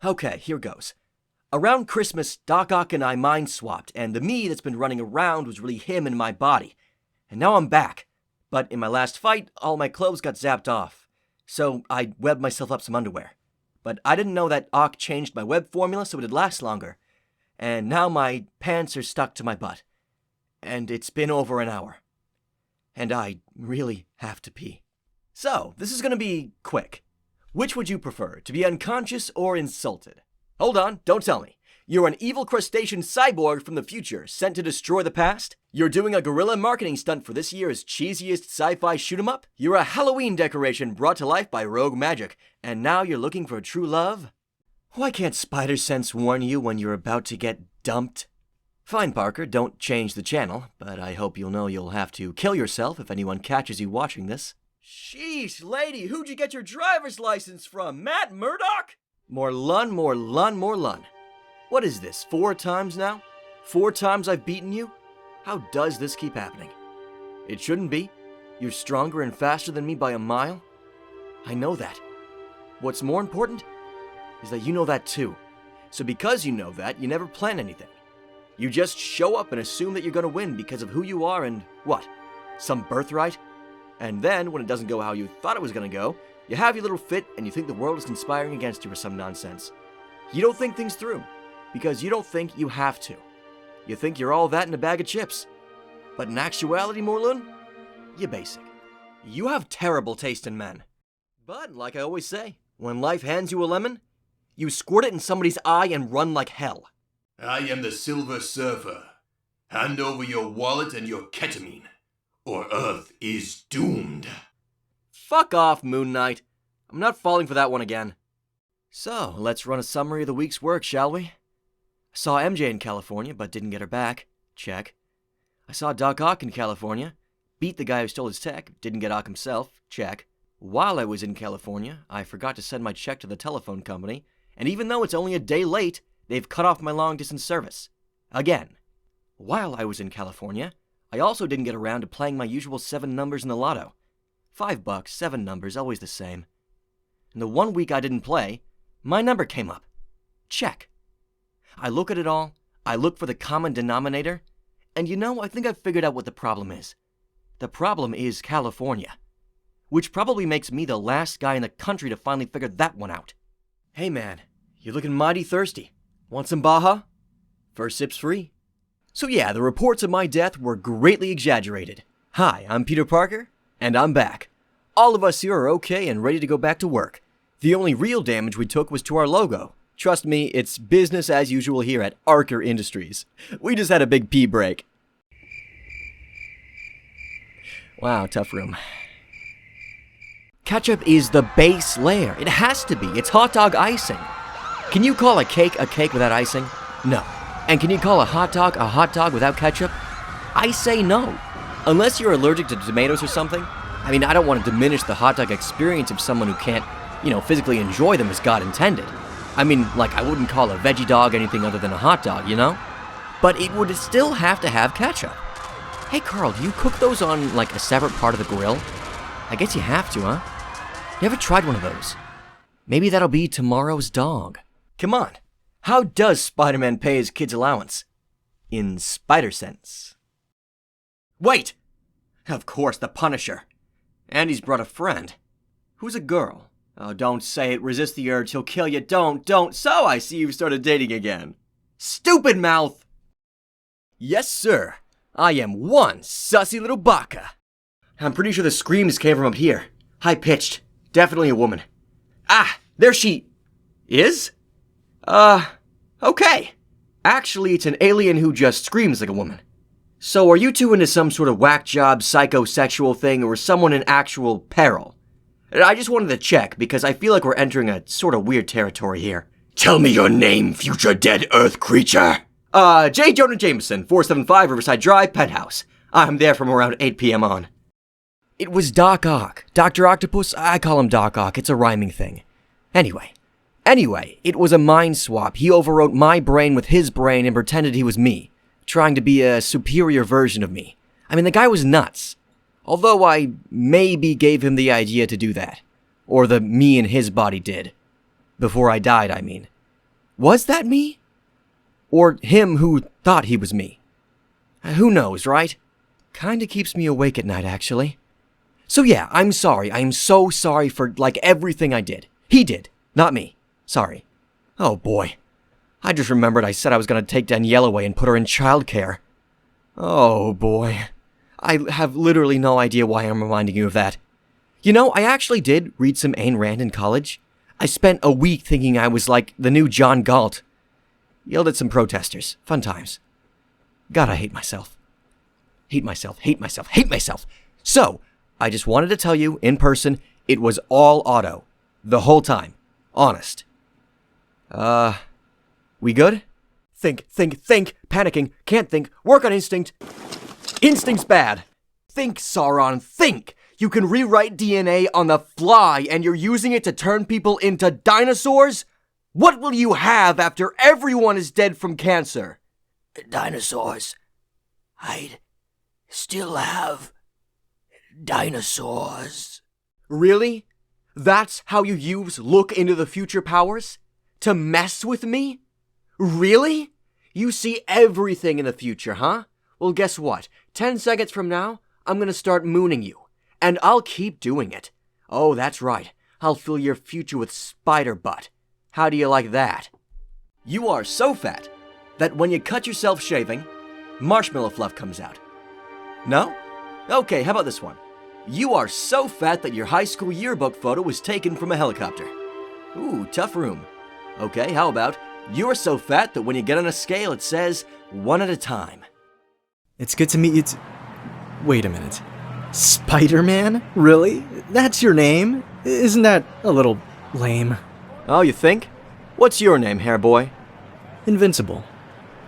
Okay, here goes. Around Christmas, Doc Ock and I mind swapped, and the me that's been running around was really him in my body. And now I'm back. But in my last fight, all my clothes got zapped off. So I webbed myself up some underwear. But I didn't know that Ock changed my web formula so it'd last longer. And now my pants are stuck to my butt. And it's been over an hour. And I really have to pee. So, this is gonna be quick. Which would you prefer, to be unconscious or insulted? Hold on, don't tell me. You're an evil crustacean cyborg from the future, sent to destroy the past? You're doing a guerrilla marketing stunt for this year's cheesiest sci-fi shoot-'em-up? You're a Halloween decoration brought to life by rogue magic, and now you're looking for true love? Why can't Spider Sense warn you when you're about to get dumped? Fine, Parker, don't change the channel, but I hope you'll know you'll have to kill yourself if anyone catches you watching this. Sheesh, lady, who'd you get your driver's license from? Matt Murdock? More lun, more lun, more lun. What is this, 4 times now? 4 times I've beaten you? How does this keep happening? It shouldn't be. You're stronger and faster than me by a mile. I know that. What's more important is that you know that too. So because you know that, you never plan anything. You just show up and assume that you're gonna win because of who you are and what? Some birthright? And then, when it doesn't go how you thought it was gonna go, you have your little fit and you think the world is conspiring against you or some nonsense. You don't think things through, because you don't think you have to. You think you're all that in a bag of chips. But in actuality, Morlun, you're basic. You have terrible taste in men. But, like I always say, when life hands you a lemon, you squirt it in somebody's eye and run like hell. I am the Silver Surfer. Hand over your wallet and your ketamine, or Earth is doomed. Fuck off, Moon Knight. I'm not falling for that one again. So, let's run a summary of the week's work, shall we? I saw MJ in California, but didn't get her back. Check. I saw Doc Ock in California. Beat the guy who stole his tech. Didn't get Ock himself. Check. While I was in California, I forgot to send my check to the telephone company, and even though it's only a day late, they've cut off my long-distance service. Again. While I was in California, I also didn't get around to playing my usual 7 numbers in the lotto. $5, 7 numbers, always the same. And the 1 week I didn't play, my number came up. Check. I look at it all, I look for the common denominator, and I think I've figured out what the problem is. The problem is California. Which probably makes me the last guy in the country to finally figure that one out. Hey man, you're looking mighty thirsty. Want some Baja? First sip's free. So yeah, the reports of my death were greatly exaggerated. Hi, I'm Peter Parker, and I'm back. All of us here are okay and ready to go back to work. The only real damage we took was to our logo. Trust me, it's business as usual here at Archer Industries. We just had a big pee break. Wow, tough room. Ketchup is the base layer. It has to be. It's hot dog icing. Can you call a cake without icing? No. And can you call a hot dog without ketchup? I say no. Unless you're allergic to tomatoes or something. I mean, I don't want to diminish the hot dog experience of someone who can't, physically enjoy them as God intended. I mean, like, I wouldn't call a veggie dog anything other than a hot dog, But it would still have to have ketchup. Hey, Carl, do you cook those on, like, a separate part of the grill? I guess you have to, huh? Never tried one of those. Maybe that'll be tomorrow's dog. Come on. How does Spider-Man pay his kid's allowance? In Spider Sense. Wait! Of course, the Punisher. And he's brought a friend. Who's a girl? Oh, don't say it. Resist the urge. He'll kill you. Don't. So I see you've started dating again. Stupid mouth! Yes, sir. I am one sussy little baka. I'm pretty sure the screams came from up here. High-pitched. Definitely a woman. Ah, there she is? Okay. Actually, it's an alien who just screams like a woman. So are you two into some sort of whack job psychosexual thing, or is someone in actual peril? I just wanted to check, because I feel like we're entering a sort of weird territory here. Tell me your name, future dead Earth creature. J. Jonah Jameson, 475 Riverside Drive, Penthouse. I'm there from around 8 p.m. on. It was Doc Ock. Dr. Octopus, I call him Doc Ock. It's a rhyming thing. Anyway, it was a mind swap. He overwrote my brain with his brain and pretended he was me, trying to be a superior version of me. I mean, the guy was nuts. Although I maybe gave him the idea to do that. Or the me in his body did. Before I died, I mean. Was that me? Or him who thought he was me? Who knows, right? Kinda keeps me awake at night, actually. So yeah, I'm sorry. I am so sorry for, everything I did. He did, not me. Sorry. Oh boy. I just remembered I said I was gonna take Danielle away and put her in childcare. Oh boy. I have literally no idea why I'm reminding you of that. You know, I actually did read some Ayn Rand in college. I spent a week thinking I was like the new John Galt. Yelled at some protesters. Fun times. God, I hate myself. Hate myself, hate myself, hate myself. So, I just wanted to tell you, in person, it was all auto. The whole time. Honest. We good? Think. Panicking. Can't think. Work on instinct. Instinct's bad. Think, Sauron, think. You can rewrite DNA on the fly and you're using it to turn people into dinosaurs? What will you have after everyone is dead from cancer? Dinosaurs. I'd still have dinosaurs. Really? That's how you use look into the future powers? To mess with me? Really? You see everything in the future, huh? Well, guess what? 10 seconds from now, I'm gonna start mooning you. And I'll keep doing it. Oh, that's right. I'll fill your future with spider butt. How do you like that? You are so fat that when you cut yourself shaving, marshmallow fluff comes out. No? Okay, how about this one? You are so fat that your high school yearbook photo was taken from a helicopter. Ooh, tough room. Okay, how about you're so fat that when you get on a scale it says 1 at a time. It's good to meet you. Wait a minute. Spider-Man? Really? That's your name? Isn't that a little lame? Oh, you think? What's your name, hair boy? Invincible.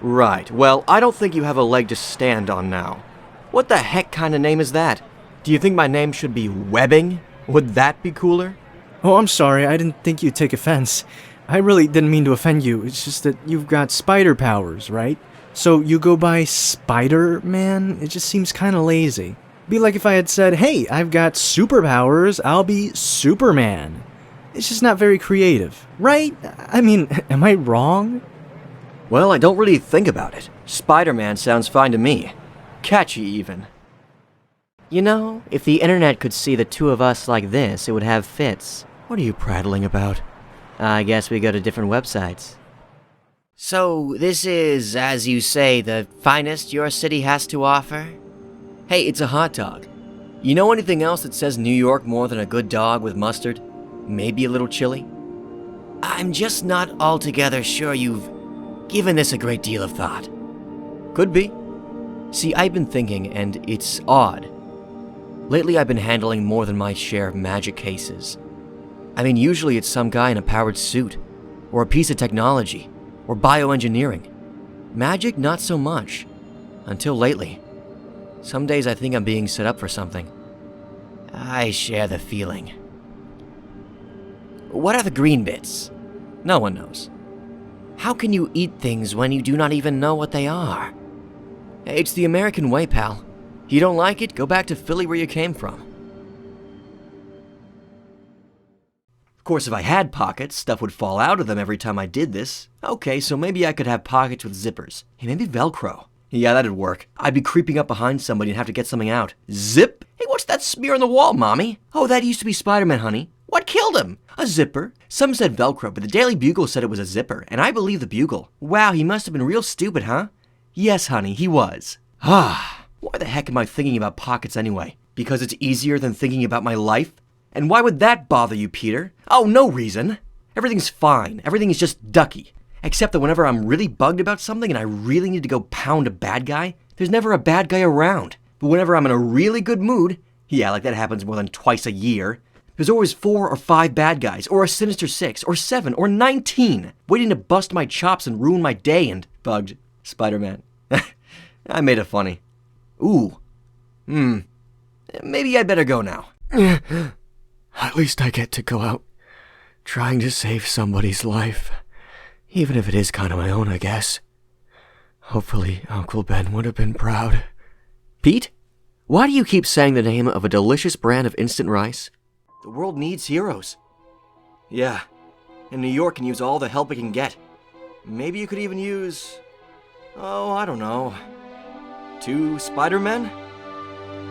Right, well, I don't think you have a leg to stand on now. What the heck kind of name is that? Do you think my name should be Webbing? Would that be cooler? Oh, I'm sorry. I didn't think you'd take offense. I really didn't mean to offend you. It's just that you've got spider powers, right? So you go by Spider-Man? It just seems kind of lazy. Be like if I had said, hey, I've got superpowers, I'll be Superman. It's just not very creative, right? I mean, am I wrong? Well, I don't really think about it. Spider-Man sounds fine to me. Catchy, even. You know, if the internet could see the two of us like this, it would have fits. What are you prattling about? I guess we go to different websites. So, this is, as you say, the finest your city has to offer? Hey, it's a hot dog. You know anything else that says New York more than a good dog with mustard? Maybe a little chili? I'm just not altogether sure you've given this a great deal of thought. Could be. See, I've been thinking, and it's odd. Lately I've been handling more than my share of magic cases. I mean, usually it's some guy in a powered suit, or a piece of technology, or bioengineering. Magic, not so much. Until lately. Some days I think I'm being set up for something. I share the feeling. What are the green bits? No one knows. How can you eat things when you do not even know what they are? It's the American way, pal. You don't like it? Go back to Philly where you came from. Of course, if I had pockets, stuff would fall out of them every time I did this. Okay, so maybe I could have pockets with zippers. Hey, maybe Velcro. Yeah, that'd work. I'd be creeping up behind somebody and have to get something out. Zip? Hey, what's that smear on the wall, Mommy? Oh, that used to be Spider-Man, honey. What killed him? A zipper? Some said Velcro, but the Daily Bugle said it was a zipper, and I believe the Bugle. Wow, he must have been real stupid, huh? Yes, honey, he was. Ah, why the heck am I thinking about pockets anyway? Because it's easier than thinking about my life? And why would that bother you, Peter? Oh, no reason. Everything's fine. Everything is just ducky. Except that whenever I'm really bugged about something and I really need to go pound a bad guy, there's never a bad guy around. But whenever I'm in a really good mood, yeah, like that happens more than twice a year, there's always 4 or 5 bad guys, or a sinister 6, or 7, or 19, waiting to bust my chops and ruin my day and bugged Spider-Man. I made it funny. Ooh. Maybe I'd better go now. At least I get to go out trying to save somebody's life. Even if it is kind of my own, I guess. Hopefully, Uncle Ben would have been proud. Pete? Why do you keep saying the name of a delicious brand of instant rice? The world needs heroes. Yeah, and New York can use all the help it can get. Maybe you could even use... oh, I don't know. 2 Spider-Men?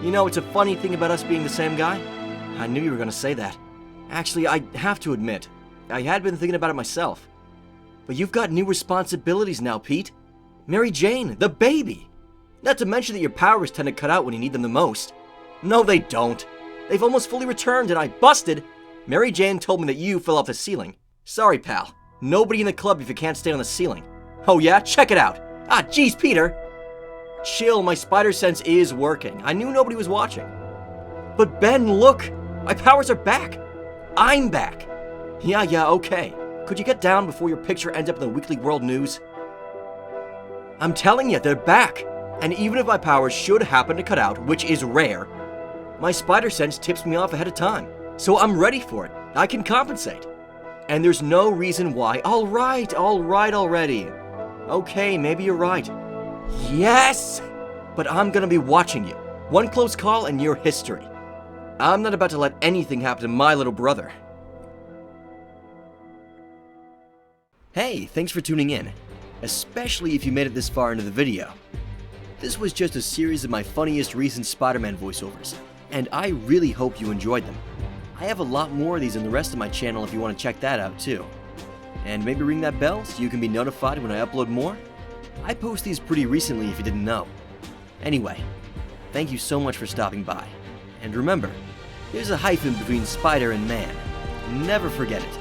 You know, it's a funny thing about us being the same guy. I knew you were gonna say that. Actually, I have to admit, I had been thinking about it myself. But you've got new responsibilities now, Pete. Mary Jane, the baby! Not to mention that your powers tend to cut out when you need them the most. No, they don't. They've almost fully returned and I busted. Mary Jane told me that you fell off the ceiling. Sorry, pal. Nobody in the club if you can't stay on the ceiling. Oh yeah? Check it out. Ah, geez, Peter! Chill, my spider sense is working. I knew nobody was watching. But Ben, look! My powers are back! I'm back! Yeah, okay. Could you get down before your picture ends up in the Weekly World News? I'm telling you, they're back! And even if my powers should happen to cut out, which is rare, my spider sense tips me off ahead of time. So I'm ready for it. I can compensate. And there's no reason why. Alright already. Okay, maybe you're right. Yes! But I'm gonna be watching you. One close call and you're history. I'm not about to let anything happen to my little brother. Hey, thanks for tuning in. Especially if you made it this far into the video. This was just a series of my funniest recent Spider-Man voiceovers, and I really hope you enjoyed them. I have a lot more of these in the rest of my channel if you want to check that out too. And maybe ring that bell so you can be notified when I upload more. I post these pretty recently if you didn't know. Anyway, thank you so much for stopping by. And remember, there's a hyphen between spider and man. Never forget it.